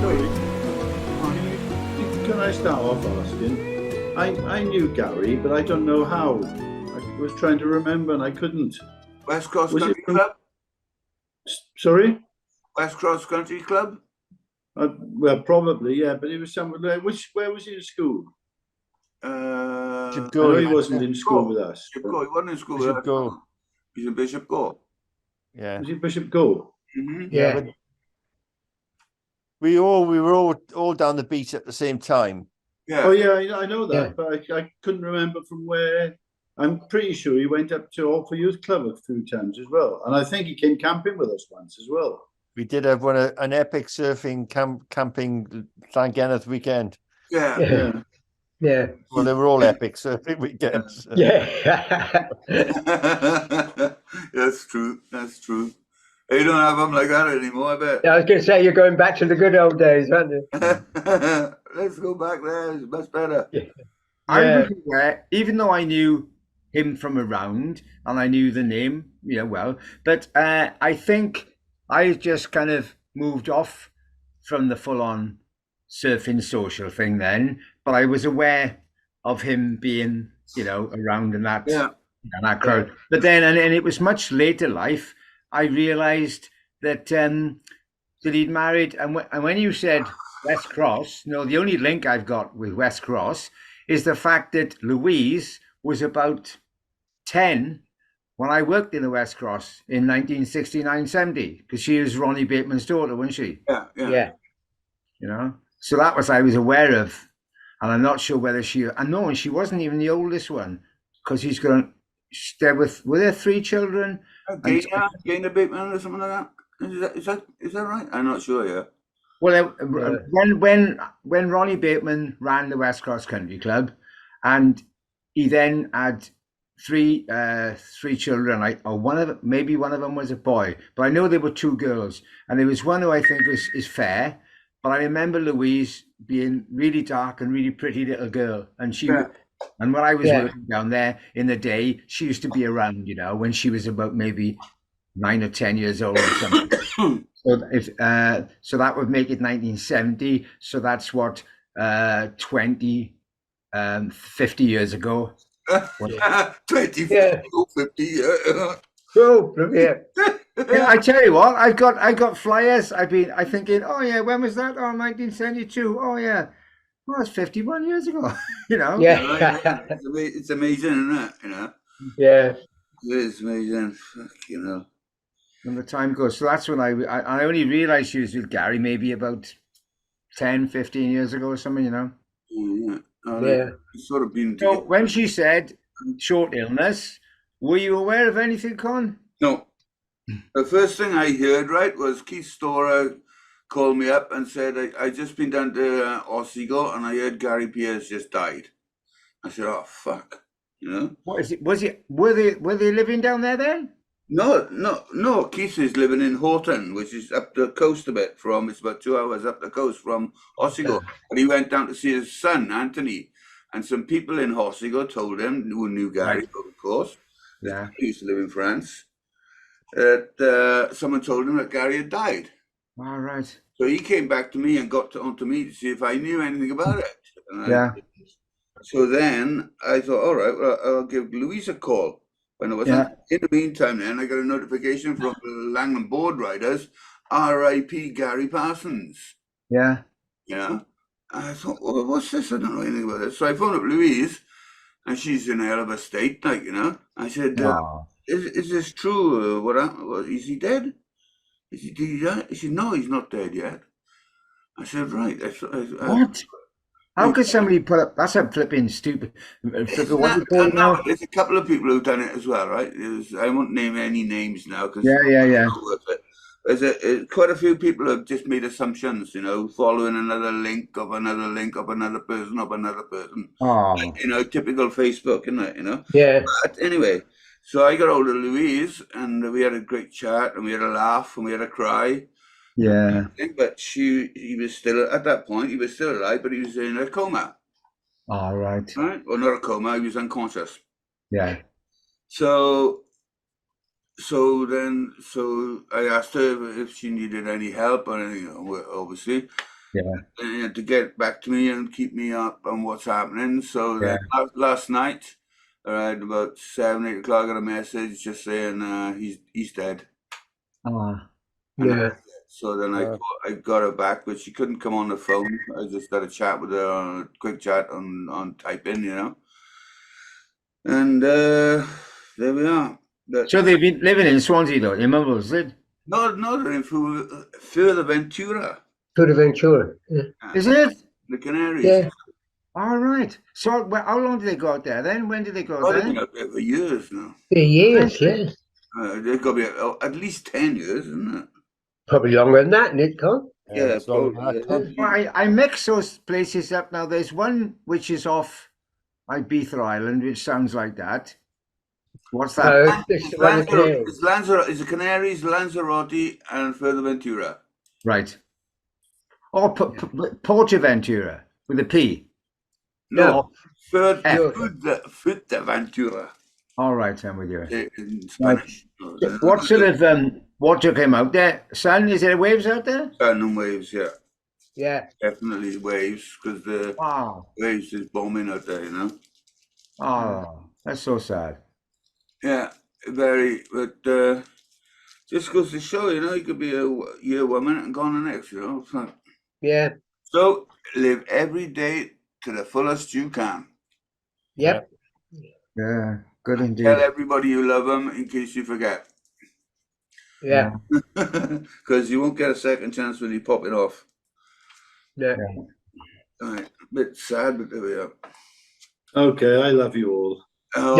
sorry. Can I start off asking? I knew Gary, but I don't know how. I was trying to remember and I couldn't. West Cross Was it Country from- Club? Sorry? West Cross Country Club? Well, probably, yeah, but it was somewhere. Where was he in school? Uh, I know he wasn't in school with us. Bishop Go. He wasn't in school with Bishop us. Go. He's in Bishop Go. Yeah. Was he Bishop Go? Mm-hmm. Yeah. But we were all down the beach at the same time. Yeah. Oh, yeah, I know that, but I couldn't remember from where. I'm pretty sure he went up to Alpha Youth Club a few times as well. And I think he came camping with us once as well. We did have an epic surfing camping Llangennith weekend. Yeah. Yeah. Well, they were all epic surfing weekends. Yeah. That's true. That's true. You don't have them like that anymore, I bet. I was going to say, you're going back to the good old days, aren't you? Let's go back there. It's much better. Yeah. I was aware, even though I knew him from around and I knew the name, well, but I think I just kind of moved off from the full-on surfing social thing then, but I was aware of him being, around in that, that crowd. But then, and it was much later life, I realised that he'd married, and when you said West Cross, the only link I've got with West Cross is the fact that Louise was about 10 when I worked in the West Cross in 1969-70, because she was Ronnie Bateman's daughter, wasn't she? Yeah. So that was I was aware of, and I'm not sure whether she. I know she wasn't even the oldest one, because he's going. Were there 3 children? Gaynor Bateman or something like that. Is that right? I'm not sure. Yeah. Well, when Ronnie Bateman ran the West Cross Country Club, and he then had 3 children, or maybe one of them was a boy, but I know there were 2 girls, and there was one who I think is fair, but I remember Louise being really dark and really pretty little girl, and she. Yeah. And when I was working down there in the day, she used to be around, when she was about maybe 9 or 10 years old or something. So that would make it 1970. So that's what 50 years ago. 50 years. Oh, yeah. I tell you what, I got flyers. I thinking, oh yeah, when was that? Oh, 1972. Oh yeah. Well, that's 51 years ago, Yeah. It's amazing, isn't it? Yeah. It is amazing. When the time goes. So that's when I only realized she was with Gary maybe about 10, 15 years ago or something, Yeah. It's sort of been. So when she said short illness, were you aware of anything, Con? No. The first thing I heard, was Keith Storer called me up and said, I just been down to Otsego and I heard Gary Pierce just died. I said, oh, fuck. What is it? Were they living down there then? No. Keith is living in Horton, which is up the coast a bit it's about 2 hours up the coast from Otsego. But he went down to see his son, Anthony. And some people in Otsego told him, who knew Gary, of course. Yeah. He used to live in France. That someone told him that Gary had died. All right. So he came back to me and got onto me to see if I knew anything about it. So then I thought, all right, well, I'll give Louise a call. When I was in the meantime, then I got a notification from the Langland board riders, R.I.P. Gary Parsons. Yeah. I thought, well, what's this? I don't know anything about this. So I phoned up Louise, and she's in a hell of a state, I said, is this true? Is he dead? Did he die? He said, no, he's not dead yet. I said, right. What? How could somebody put up? That's a flipping stupid. There's a couple of people who've done it as well, right? I won't name any names now because yeah. There's quite a few people have just made assumptions, following another link of another person of another person. Oh. Typical Facebook, isn't it? Yeah. But anyway, so I got hold of Louise and we had a great chat and we had a laugh and we had a cry. Yeah. But he was still, at that point, he was still alive, but he was in a coma. All right. Right? Well, not a coma, he was unconscious. Yeah. So I asked her if she needed any help or anything, obviously. to get back to me and keep me up on what's happening. So then last night, around about 7, 8 o'clock, I got a message just saying he's dead. Yeah. So then I got her back, but she couldn't come on the phone. I just had a chat with her on a quick chat on typing, you know. And there we are. So they've been living in Swansea, though, your mum was it? No, they're in Fuerteventura. Fuerteventura. Yeah. Is it? The Canaries. Yeah. All right. So how long did they go out there then? When did they go out They've there? been out there for years now. For years, yeah. They've got to be at least 10 years, isn't it? Probably longer than that, Nick, Con. Yeah, it's long as that, probably. Well, I mix those places up now. There's one which is off Ibiza Island, which sounds like that. What's that? It's the one of Canaries. It's the Canaries, Lanzarote, and Fuerteventura. Right. Or Portaventura with a P. No, Fuerteventura. All right, I'm with you. In Spanish. What sort of water came out there? Sun? Is there waves out there? Sun and waves, yeah. Yeah. Definitely waves, because the waves is bombing out there, you know. Oh, that's so sad. Yeah, very, but just goes to show, you know, you could be a year 1 minute and gone the next, you know. So, Yeah. so live every day to the fullest you can. Yep. Yeah, good indeed. Tell everybody you love them in case you forget. Yeah. Because you won't get a second chance when you pop it off. Yeah. All right, a bit sad, but there we are. Okay, I love you all. Oh,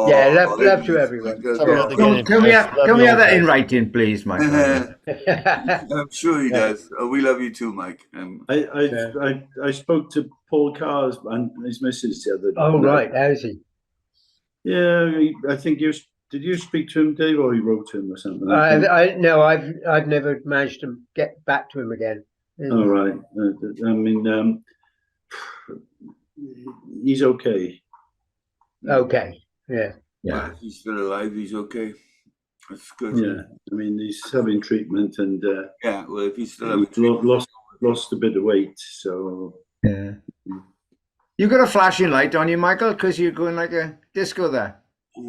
yeah, love to everyone. Can we have that in writing, please, Mike? I'm sure he does. Oh, we love you too, Mike. I spoke to Paul Carr's and his missus the other day. Oh, right. How's he? Yeah, I think did you speak to him, Dave, or you wrote to him or something? No, I've never managed to get back to him again. All right. I mean, he's okay. Okay. Yeah. Yeah. He's still alive. He's okay. That's good. Yeah. I mean, he's having treatment, and yeah. Well, if he's still having lost a bit of weight, so yeah. You got a flashing light on you, Michael, because you're going like a disco there.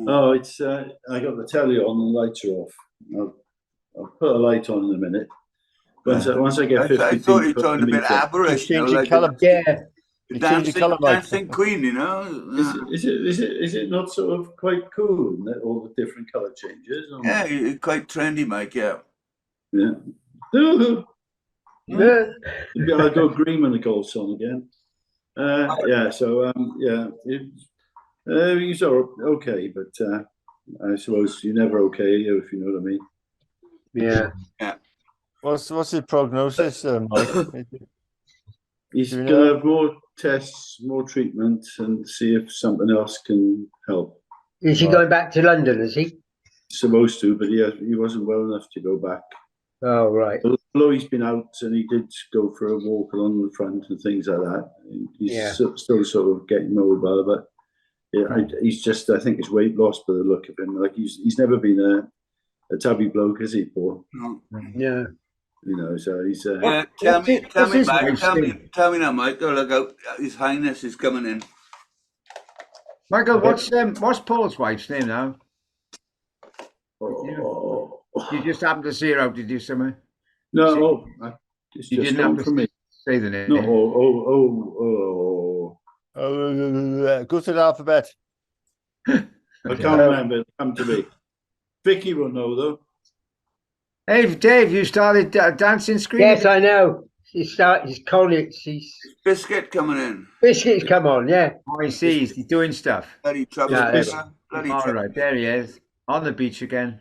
Oh, it's I got the telly on and the lights are off. I'll put a light on in a minute. Once I get 50 I thought you were talking a bit aberration. Changing colour. Yeah. Dancing Queen, you know. Is it not sort of quite cool, isn't it? All the different colour changes. Yeah, you're quite trendy, Mike. Yeah. Yeah. I'll go green when the goal's on again. Yeah. So yeah, he's okay, but I suppose you're never okay if you know what I mean. Yeah. Yeah. What's his prognosis, Mike? He's going to have more tests, more treatment, and see if something else can help. Is he going back to London, is he? He's supposed to, but he wasn't well enough to go back. Oh, right. Although he's been out and he did go for a walk along the front and things like that. He's still sort of getting mobile, but yeah, he's just, I think, his weight loss by the look of him. Like he's never been a tubby bloke, has he, Paul? No. Yeah. You know, so he's. Tell me now, Mike. Oh, look out! His Highness is coming in. Michael, what's Paul's wife's name now? Oh. You just happened to see her out, did you, somewhere? No, it's you just didn't have to me. Say the name. No, Go to the alphabet. I can't remember. It'll come to me. Vicky will know though. Hey, Dave, you started dancing screaming? Yes, I know. He's calling. Biscuit coming in. Biscuit's come on, yeah. Oh, I see. He's doing stuff. Bloody trouble. All right, there he is. On the beach again.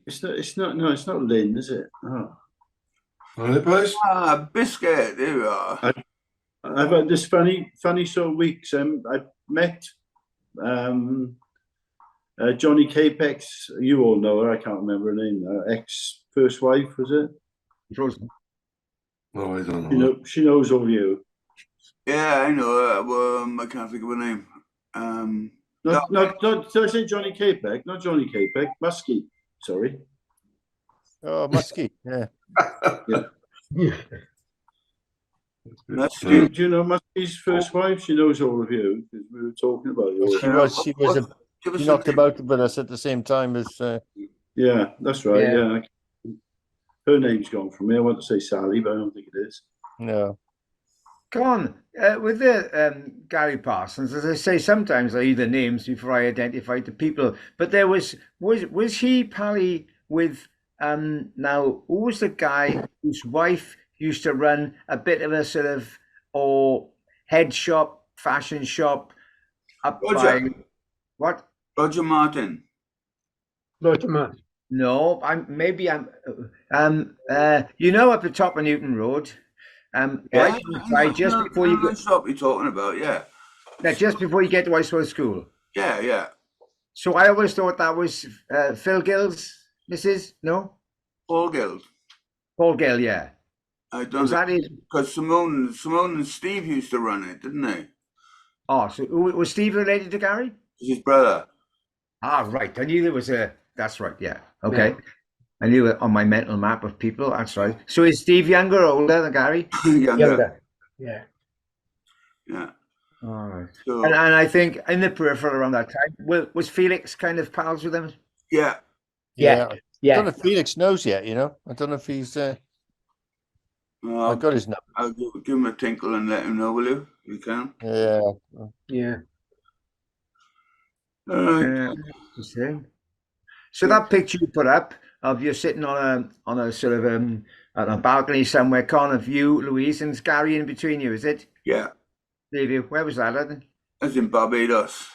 It's not Lynn, is it? Oh. Right, boys? Biscuit, there we are. I've had this funny sort of weeks. I met Johnny Capex, you all know her, I can't remember her name now, ex-first wife, was it? No, I don't know. She knows all you. Yeah, I know her. I can't think of her name. Did I say Johnny Capex? Not Johnny Capex, Muskie, sorry. Oh, Muskie, yeah. Do you know Muskie's first wife? She knows all of you because we were talking about you. She knocked about with us at the same time as. Yeah, that's right. Yeah. Yeah. Her name's gone from me. I want to say Sally, but I don't think it is. No. Come on, with the Gary Parsons, as I say, sometimes I hear the names before I identify the people. But there was he pally with now who was the guy whose wife used to run a bit of a sort of head shop, fashion shop up by what? Roger Martin. Roger Martin. No, I'm up the top of Newton Road. Right inside, just before you go. Shop you're talking about, yeah. Just before you get to Icewell School. Yeah, yeah. So I always thought that was Phil Gill's missus, no? Paul Gill. Paul Gill, yeah. I don't know. Because Simone and Steve used to run it, didn't they? Oh, so was Steve related to Gary? His brother. Ah, right. I knew there was that's right, yeah. Okay. Yeah. I knew it on my mental map of people. That's right. So is Steve younger or older than Gary? Younger. Yeah. Yeah. All right. So, and I think in the peripheral around that time, was Felix kind of pals with them? Yeah. Yeah. I don't know if Felix knows yet, I don't know if he's I got his number. I'll give him a tinkle and let him know, will you? You can. Yeah. Yeah. All right. So that picture you put up of you sitting on a sort of on a balcony somewhere, kind of you, Louise, and Gary in between you, is it? Yeah. Where was that? That's in Barbados.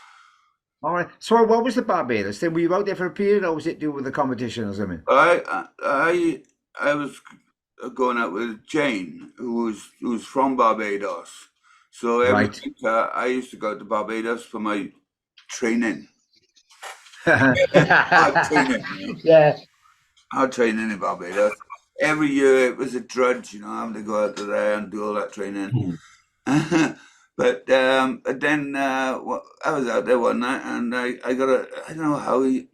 All right. So what was the Barbados thing? Were you out there for a period, or was it to do with the competition or something? I was going out with Jane, who's from Barbados. So every winter I used to go to Barbados for my training. Hard training. Yeah. Hard training in Barbados. Every year it was a drudge, having to go out to there and do all that training. But then I was out there one night and I got I don't know how I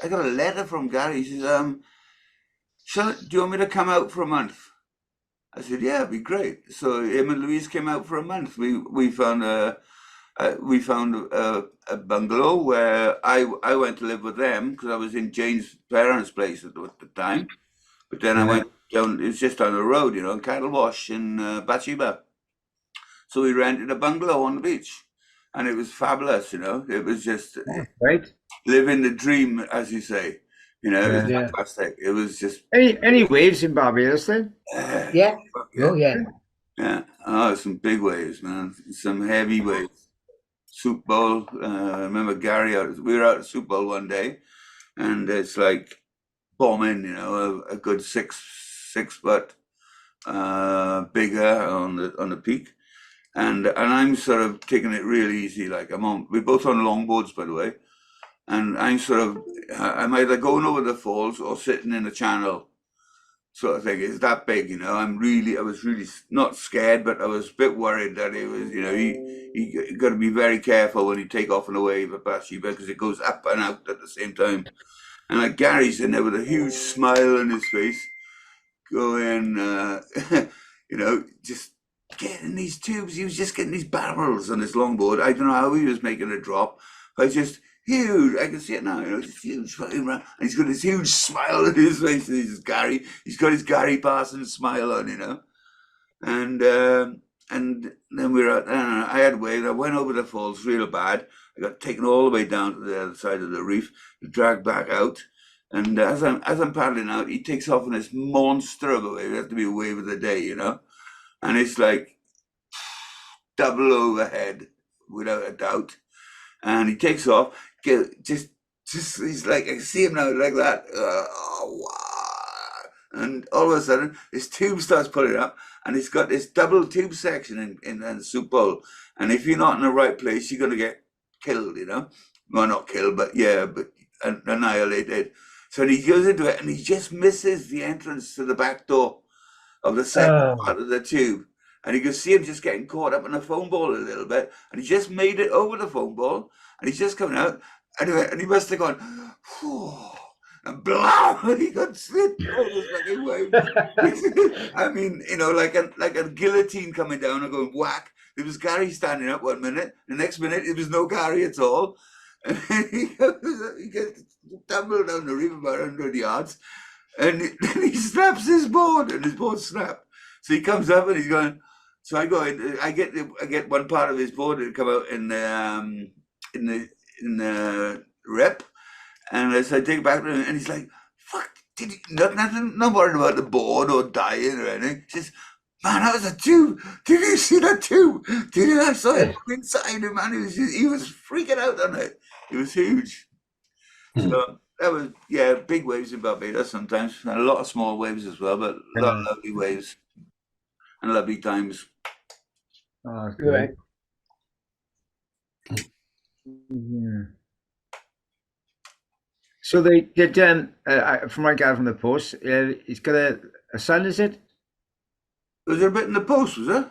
got a letter from Gary. He says, do you want me to come out for a month? I said, yeah, it'd be great. So him and Louise came out for a month. We found a bungalow where I went to live with them because I was in Jane's parents' place at the time. But then I went down, it was just down the road, Cattle Wash in Bathsheba. So we rented a bungalow on the beach and it was fabulous, It was just living the dream, as you say. It was fantastic. It was just... Any waves in Barbados then? Yeah. Oh, yeah. Yeah. Oh, some big waves, man. Some heavy waves. Soup Bowl. I remember Gary, we were out at Soup Bowl one day and it's like bombing, a good six foot bigger on the peak. And I'm sort of taking it real easy. Like we're both on longboards, by the way. And I'm either going over the falls or sitting in the channel sort of thing. It's that big, I was really not scared, but I was a bit worried that it was, you got to be very careful when you take off on a wave at Bathsheba because it goes up and out at the same time. And like Gary's in there with a huge smile on his face, going, just getting these tubes. He was just getting these barrels on his longboard. I don't know how he was making a drop, but just huge. I can see it now, just huge fucking round. And he's got this huge smile on his face. He's got his Gary Parson smile on, And then we were out, I had waves. I went over the falls real bad. I got taken all the way down to the other side of the reef, dragged back out. And as I'm paddling out, he takes off on this monster of a wave. It has to be a wave of the day, And it's like double overhead, without a doubt. And he takes off, just he's like, I see him now like that. And all of a sudden, his tube starts pulling up, and he's got this double tube section in the Soup Bowl. And if you're not in the right place, you're going to get killed, Well, not killed, but annihilated. So he goes into it, and he just misses the entrance to the back door of the second part of the tube. And you can see him just getting caught up in the foam ball a little bit. And he just made it over the foam ball. And he's just coming out. Anyway, and he must have gone, whew. and blah, he got slit by this fucking wave. I mean, you know, like a guillotine coming down and going whack. There was Gary standing up 1 minute, the next minute there was no Gary at all. And he gets tumbled down the river about 100 yards, and then he snaps his board, and his board snapped. So he comes up and he's going. So I go in. I get one part of his board to come out in the rep, and so I take it back to him, and he's like, "Fuck, did you not worried about the board or dying or anything?" He says, "Man, that was a tube. Did you see that tube? Did you? I saw it inside him, man. He was freaking out on it. It was huge." So that was big waves in Barbados sometimes, and a lot of small waves as well, but a lot of lovely waves and lovely times. Oh, Right. Yeah. So they did. From what I gather from the post, he's got a son. Is it? Was there a bit in the post? Was there?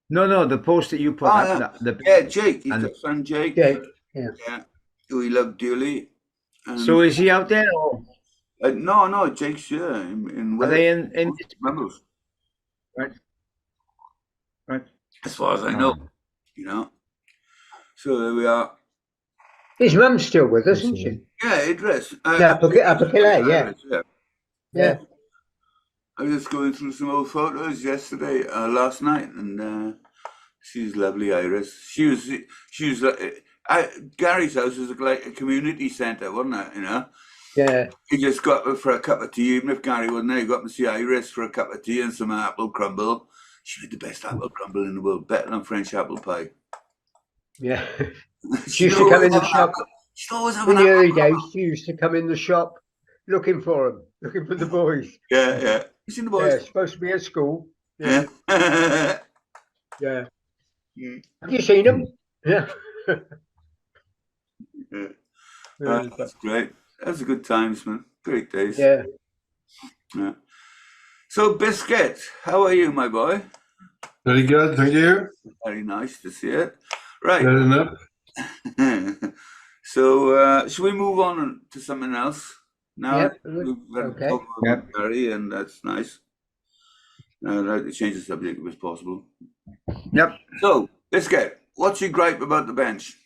No, the post that you put up. Jake. He's got son Jake. Yeah. Who he loved dearly. So is he out there? Or? No, Jake's here in Are they in Members? Right. As far as I know, you know. So there we are. His mum's still with us, isn't she? Yeah, Idris. Yeah, yeah. I was just going through some old photos last night, and she's lovely, Iris. She was. Gary's house was like a community centre, wasn't it? You know. Yeah. He just got up for a cup of tea, even if Gary wasn't there. He got up to see Iris for a cup of tea and some apple crumble. She made the best apple crumble in the world, better than French apple pie. Yeah. She used to come in the shop. In the early days, she used to come in the shop looking for them, looking for the boys. Yeah. You seen the boys? Yeah, supposed to be at school. Yeah. Yeah. Have you seen them? Yeah. That's great. That's a good times, man. Great days. Yeah. So, Biscuit, how are you, my boy? Very good, thank you. Very nice to see it. Right. Good enough. So, should we move on to something else now? Yep. We've Okay. talked about Gary, and that's nice. I'd like to change the subject if it's possible. Yep. So, Biscuit, what's your gripe about the bench?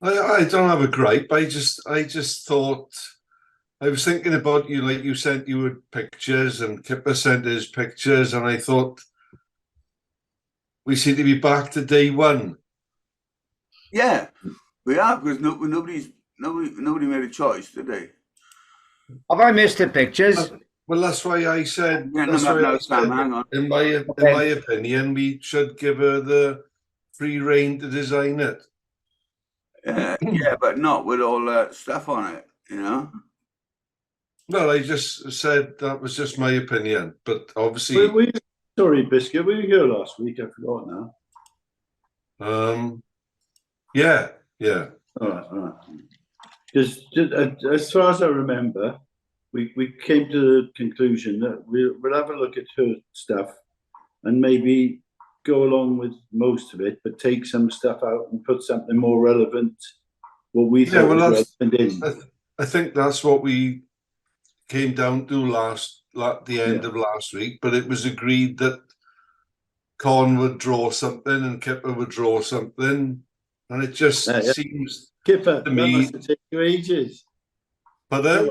I don't have a gripe. I just thought, I was thinking about you, like you sent you pictures and Kipper sent his pictures, and I thought we seem to be back to day one. Yeah, we are, because nobody made a choice, did they? Have I missed the pictures? Well, that's why I said, Yeah, hang on. in my opinion, we should give her the free rein to design it. Yeah, but not with all that stuff on it, you know? Well, I just said that was just my opinion, but obviously... Sorry, Biscuit, were you here last week? I forgot now. Yeah. All right. Because as far as I remember, we came to the conclusion that we'll have a look at her stuff and maybe go along with most of it, but take some stuff out and put something more relevant. What we thought was relevant in. I think that's what we came down to the end of last week. But it was agreed that Con would draw something and Kipper would draw something, and it just seems Kipper, to me. That must have taken you ages. But then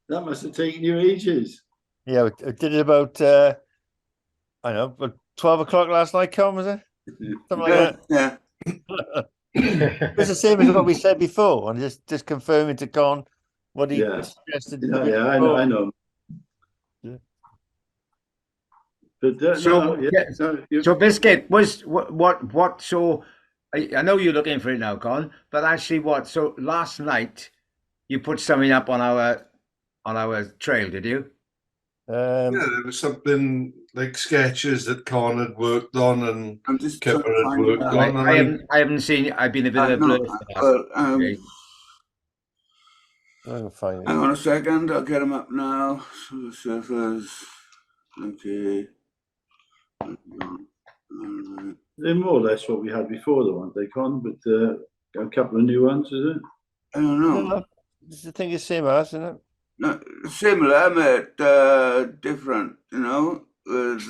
that must have taken you ages. Yeah, we did it about I don't know, about 12 o'clock last night, Con, was it? Something like that. Yeah. It's the same as what we said before, and just confirming to Con what he suggested. Yeah, I know. Yeah. But So Biscuit was what? So I know you're looking for it now, Con. But actually, what? So last night you put something up on our trail, did you? There was something like sketches that Con had worked on and Kipper had worked on. I haven't seen. I've been a bit of a blur. Hang on a second, I'll get them up now. So the surfers, okay. They're more or less what we had before, the one they Con, but a couple of new ones, is it? I don't know. It's the thing is same as, isn't it? No, similar, but different. You know, with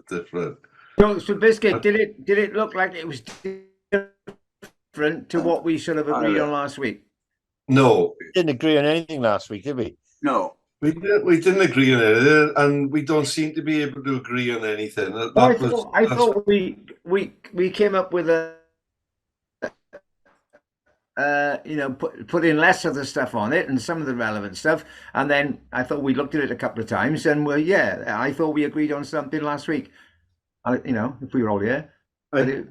different. So Biscuit, did it look like it was different to what we sort of agreed on last week? No, We didn't agree on anything last week, did we? no. We didn't agree on anything, and we don't seem to be able to agree on anything. I thought we came up with a put in less of the stuff on it and some of the relevant stuff, and then I thought we looked at it a couple of times, and I thought we agreed on something last week. If we were all here, I think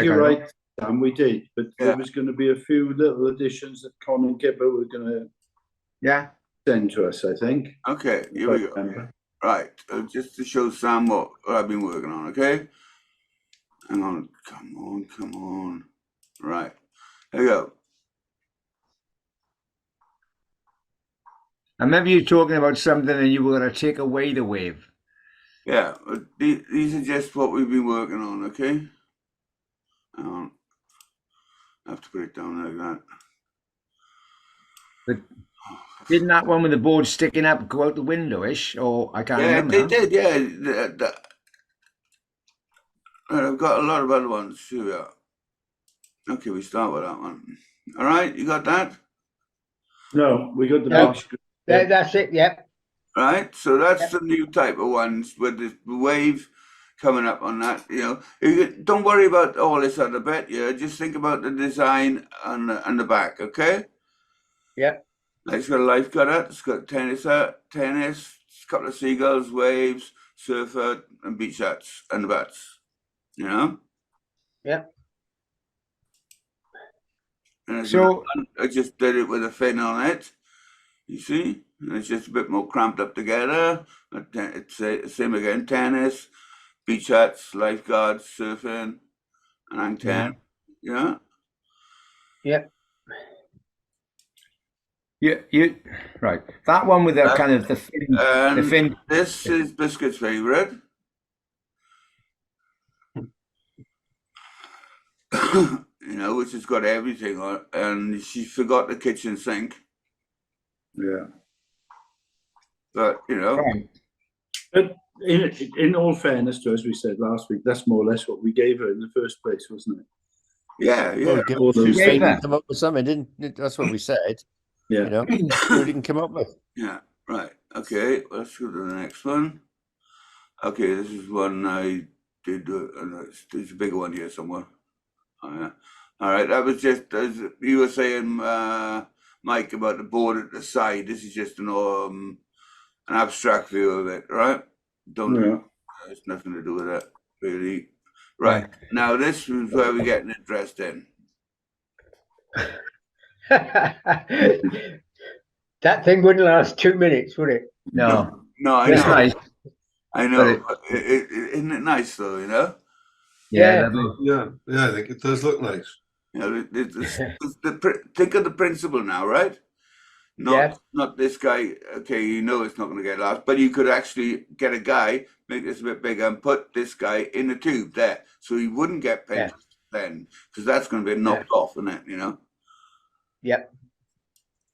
you're right, Sam. We did, but there was going to be a few little additions that Con and Gibber were going to send to us, I think. Okay, here we go. Right, just to show Sam what I've been working on, okay? Hang on, come on. Right, there we go. I remember you talking about something and you were going to take away the wave. Yeah, these are just what we've been working on, okay? Hang on. I have to put it down like that. But didn't that one with the board sticking up go out the window-ish? Or I can't remember. Yeah, they did, yeah. I've got a lot of other ones. Here we are. Okay, we start with that one. All right, you got that? No, we got the big screen. That's it, yeah. Right, so that's the new type of ones with the wave coming up on that. Don't worry about all this other bit. Just think about the design on the back, okay? Yeah. Like it's got a life cutter, it's got tennis, a couple of seagulls, waves, surfer, and beach huts and the butts. Yeah. And so I just did it with a fin on it. You see, and it's just a bit more cramped up together. It's same again: tennis, beach huts, lifeguards, surfing, and antenna. Yeah. You right. That one with the kind of the fin. This is Biscuit's favorite. Which has got everything on it, and she forgot the kitchen sink. Yeah. But But in all fairness to, as we said last week, that's more or less what we gave her in the first place, wasn't it? Yeah. She come up with something, didn't? That's what we said. Yeah. We didn't come up with. Yeah. Right. Okay. Let's go to the next one. Okay, this is one I did. There's a bigger one here somewhere. Oh, yeah. All right. That was just as you were saying, Mike, about the board at the side. This is just an abstract view of it, right? It's nothing to do with that, really. Right. Now, this is where we're getting interesting. That thing wouldn't last 2 minutes, would it? No, I it's know. nice. I know. Isn't it nice, though, Yeah, I think it does look nice. Think of the principle now, right? Not this guy. Okay, it's not going to get lost, but you could actually get a guy, make this a bit bigger, and put this guy in the tube there, so he wouldn't get pinched then, because that's going to be knocked off, isn't it? Yep.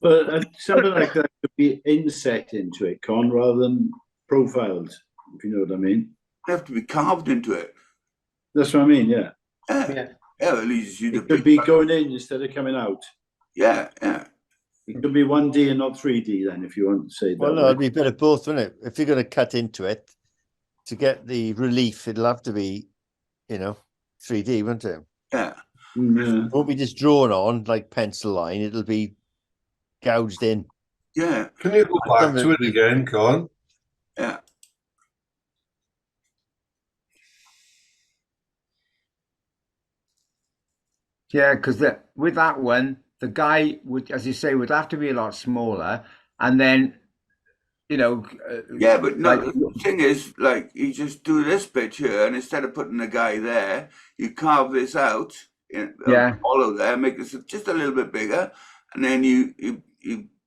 But something like that could be inset into it, Con, rather than profiled, if you know what I mean. They have to be carved into it. That's what I mean, yeah. Yeah, at least it could be going in instead of coming out. Yeah. It could be 1D and not 3D then, if you want to say that. Well, no, it'd be a bit of both, wouldn't it? If you're going to cut into it, to get the relief, it'll have to be, 3D, won't it? Yeah. It won't be just drawn on like pencil line. It'll be gouged in. Yeah. Can you go back to it again, Con? Yeah. Yeah, because with that one, the guy would, as you say, would have to be a lot smaller, and then, yeah, but no. The thing is, like, you just do this bit here, and instead of putting the guy there, you carve this out, hollow there, make this just a little bit bigger, and then you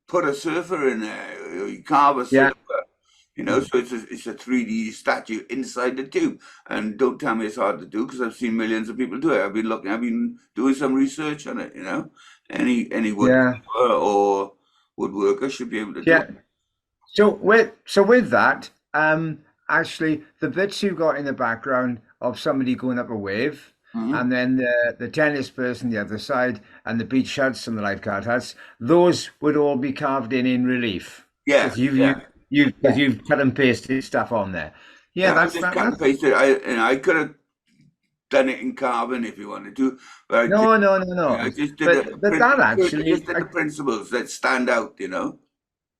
put a surfer in there, or you carve a surfer. So it's a 3D statue inside the tube. And don't tell me it's hard to do, because I've seen millions of people do it. I've been doing some research on it, any woodworker or woodworker should be able to do. Yeah. So with that, actually, the bits you got in the background of somebody going up a wave, and then the tennis person the other side, and the beach huts and the lifeguard huts, those would all be carved in relief. Yeah, You've cut and pasted stuff on there. Yeah, I just cut and pasted. I could have done it in carbon if you wanted to, but no. I just did the principles that stand out, you know.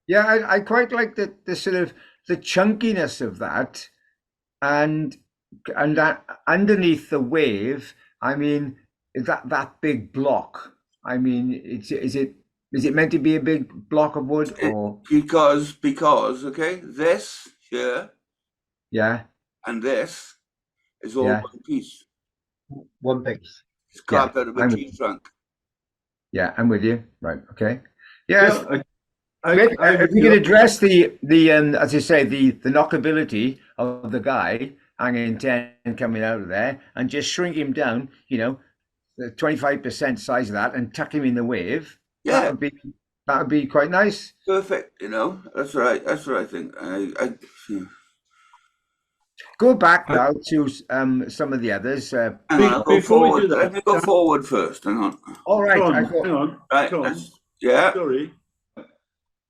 Yeah, I quite like the sort of the chunkiness of that, and that underneath the wave. I mean, that big block. I mean, is it meant to be a big block of wood or because okay, this here, and this is all one piece. One piece. It's carved out of a tree trunk. Yeah, I'm with you. Right. Okay. Yes. If you could address the as you say, the knockability of the guy hanging 10 coming out of there, and just shrink him down, you know, the 25% size of that, and tuck him in the wave. Yeah, that would be quite nice. Perfect. You know, that's right. That's what I think. Go back now to some of the others. Before we do that, let me go forward first. Hang on. All right. Hang on. Right. Yeah. Sorry.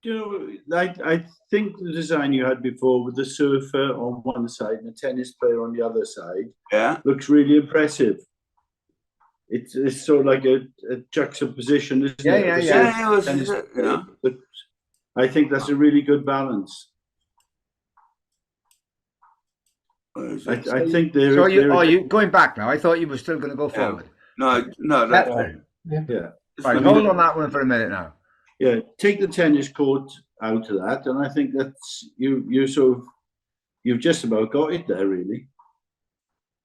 You know, I think the design you had before with the surfer on one side and the tennis player on the other side, looks really impressive. It's sort of like a juxtaposition, isn't it? Yeah. But I think that's a really good balance. I think there. So you going back now? I thought you were still going to go forward. No, that's one. Yeah. Right, hold on that one for a minute now. Yeah, take the tennis court out of that, and I think that's you've just about got it there, really.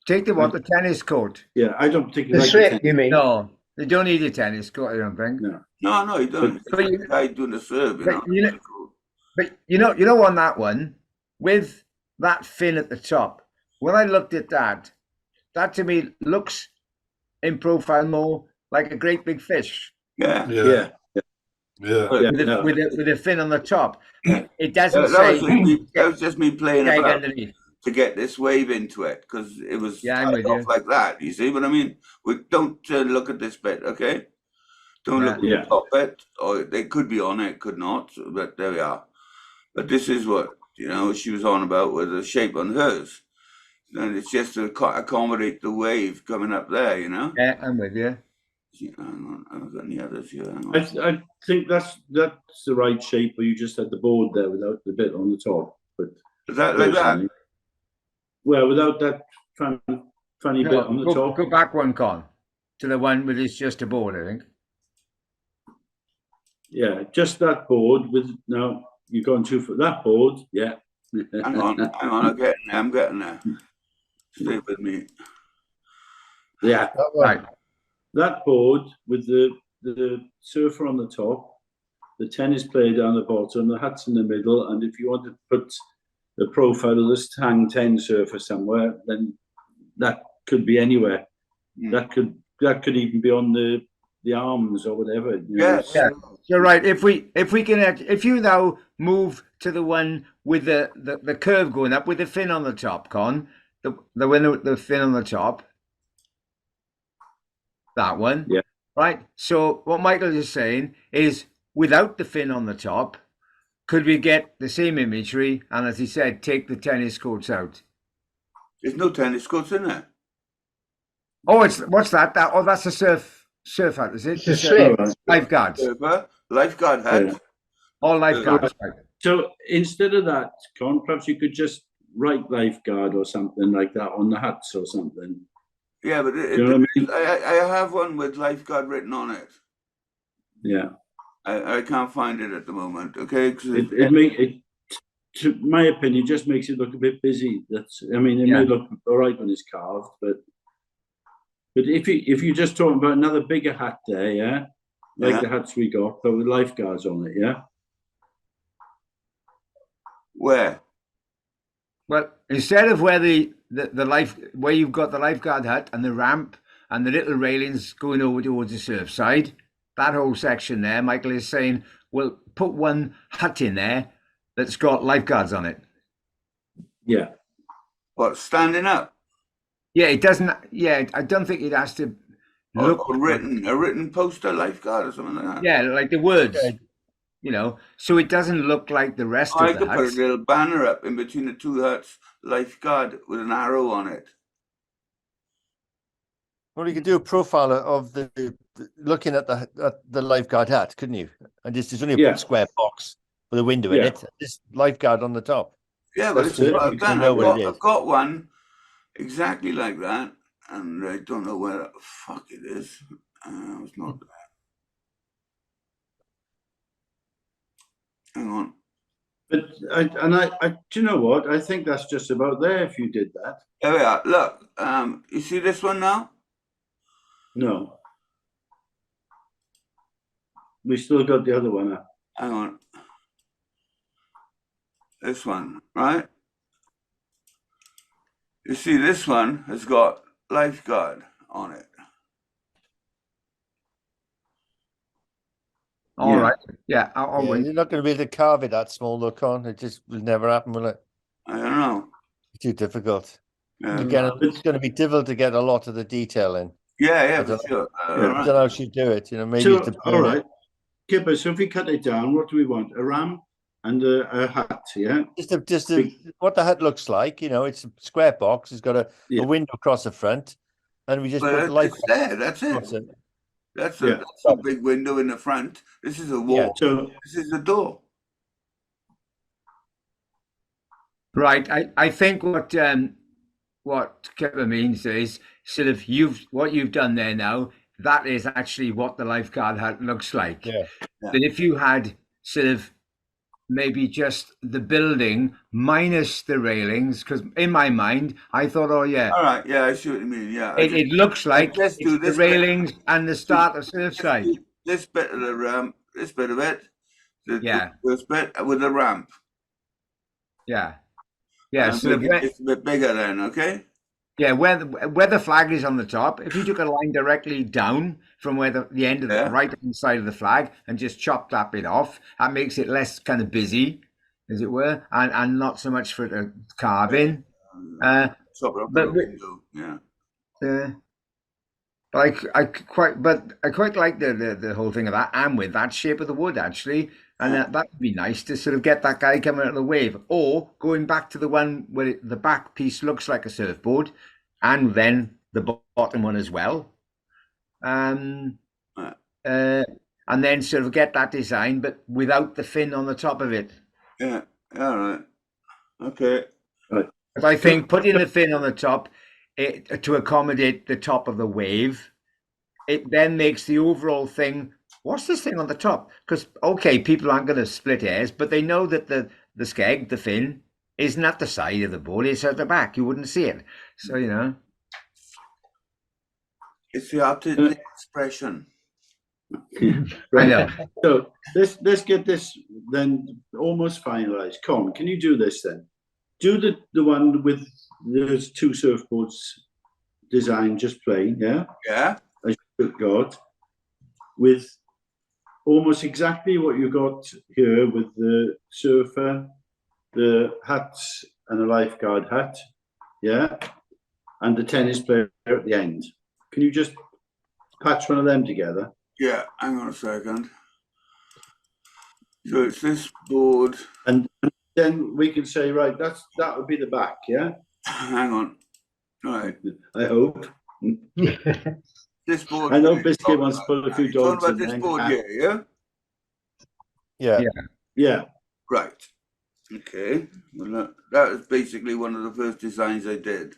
Take the tennis court. Yeah, I don't think the strip. You mean? No, you don't need a tennis court. I don't think. No, you don't. But you doing the serve, but you know, on that one with that fin at the top. When I looked at that to me looks in profile more like a great big fish. Yeah. With a fin on the top. It doesn't that say. That was just me playing about underneath to get this wave into it, because it was off like that. You see what I mean? Don't look at this bit, okay? Don't look at the top bit. Or they could be on it, could not. But there we are. But this is what she was on about with the shape on hers. And it's just to accommodate the wave coming up there, you know? Yeah, I'm with you. I haven't got any others here. I think that's the right shape, where you just had the board there without the bit on the top. But is that like that? Well, without that funny bit on the top. Go back one, Con, to the one with it's just a board, I think. Yeah, just that board with now you're going too for that board. Yeah. hang on, I'm getting there. Stay with me. Yeah. Right. That board with the surfer on the top, the tennis player down the bottom, the hut's in the middle, and if you want to put the profile of this Tang 10 surfer somewhere, then that could be anywhere. That could even be on the arms or whatever. Yes. Yeah. You're right. If you now move to the one with the curve going up with the fin on the top, Con, the one with the fin on the top. That one. Yeah. Right. So what Michael is saying is, without the fin on the top, could we get the same imagery? And as he said, take the tennis courts out. There's no tennis courts in there. Oh, what's that? That's a surf hut, is it? It's a lifeguards. Lifeguard hut. Yeah. All lifeguards. So instead of that, Con, perhaps you could just write lifeguard or something like that on the huts or something. Yeah, but I have one with lifeguard written on it. Yeah. I can't find it at the moment. Okay, it to my opinion, just makes it look a bit busy. It may look all right when it's carved, but if you just talking about another bigger hut there, the huts we got, but with lifeguards on it, Where? Well, instead of where where you've got the lifeguard hut and the ramp and the little railings going over towards the surf side, that whole section there, Michael is saying, well, put one hut in there that's got lifeguards on it. Yeah. What, standing up? Yeah, it doesn't. Yeah, I don't think it has to look Or written, a written poster, lifeguard or something like that. Yeah, like the words, Okay. you know, so it doesn't look like the rest I of the could put huts. a little banner up in between the two huts, lifeguard with an arrow on it. Well, you could do a profile of the looking at the lifeguard hat, couldn't you? And just there's only a square box with a window in it. Just lifeguard on the top. Yeah, but That's this is it. what I've You done. know what it is. I've got one exactly like that, and I don't know where the fuck it is. It's not there. Hang on. But do you know what? I think that's just about there if you did that. There we are. Look, you see this one now? No. We still got the other one up. Hang on. This one, right? You see, this one has got lifeguard on it. All right. Yeah, I'll wait. You're not going to be able to carve it that small, though, Con. It just will never happen, will it? I don't know. It's too difficult. Yeah, Again, it's going to be difficult to get a lot of the detail in. yeah, I for don't sure. I don't know how she'd do it. You know, maybe So, to all right. Kipper, so if we cut it down, what do we want? A ram and a hat, yeah? Just what the hut looks like. You know, it's a square box. It's got a window across the front, and we just put light. That's it. That's a big window in the front. This is a wall. Yeah, so this is a door. Right. I think what Kipper means is sort of what you've done there now. That is actually what the lifeguard hut looks like. Yeah. That if you had sort of maybe just the building minus the railings, because in my mind I thought, oh yeah, all right, yeah, I see what you mean. Yeah, it looks like it's the railings and the start of Surfside. This bit of the ramp, this bit of it, Yeah, this bit with the ramp. Yeah, yeah. So it's a bit bigger then, okay? Yeah, where the flag is on the top, if you took a line directly down from where the end of the right hand side of the flag and just chopped that bit off, that makes it less kind of busy, as it were, and not so much for the carve in. But I quite like the whole thing of that, and with that shape of the wood actually, and that would be nice to sort of get that guy coming out of the wave, or going back to the one where the back piece looks like a surfboard, and then the bottom one as well, and then sort of get that design, but without the fin on the top of it. Yeah. All right. Okay. Right. But I think putting the fin on the top to accommodate the top of the wave, it then makes the overall thing. What's this thing on the top? Because okay, people aren't going to split hairs, but they know that the skeg, the fin, isn't at the side of the board; it's at the back. You wouldn't see it, so you know. It's the artistic expression. Right. I know. So let's get this then almost finalized. Con, can you do this then? Do the one with those two surfboards designed just plain, yeah? Yeah. As you've got, with almost exactly what you got here with the surfer, the hats and the lifeguard hat, yeah? And the tennis player at the end. Can you just patch one of them together? Yeah, hang on a second. So it's this board. And then we can say, right, that would be the back, yeah? Hang on. All right. I hope. This board. I know Biscuit wants to put a few dogs in this board here, yeah? Yeah. Right. Okay. Well, that was basically one of the first designs I did.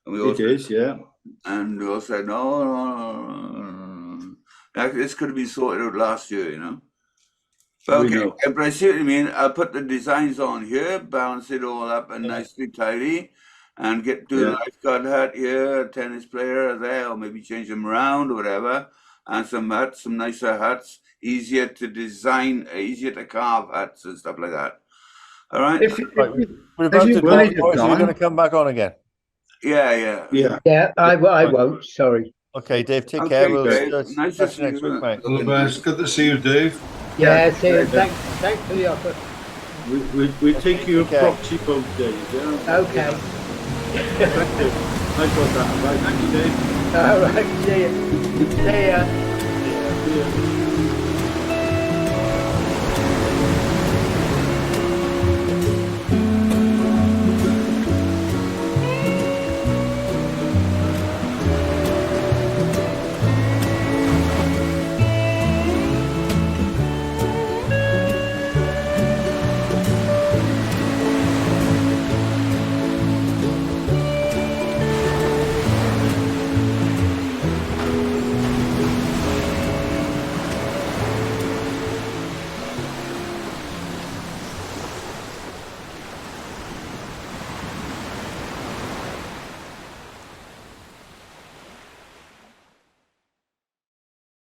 And we all yeah. And we all said, no. This could have been sorted out last year, you know. But okay, but I see what you mean. I'll put the designs on here, balance it all up and nicely tidy, and do the lifeguard hat here, tennis player there, or maybe change them around or whatever, and some hats, some nicer hats, easier to design, easier to carve hats and stuff like that. All right. We're about to go. You're going to come back on again. Yeah. I won't. Sorry. Okay, Dave, take Okay, care. We'll Dave. Nice to catch see you next you. week, mate. All the best. Good to see you, Dave. Yeah, see, thanks for the offer. We take you a Okay. proxy boat, Dave. Yeah. Okay. Thank you. I got that. Right. Thank you, Dave. All right, see ya. See ya. See you.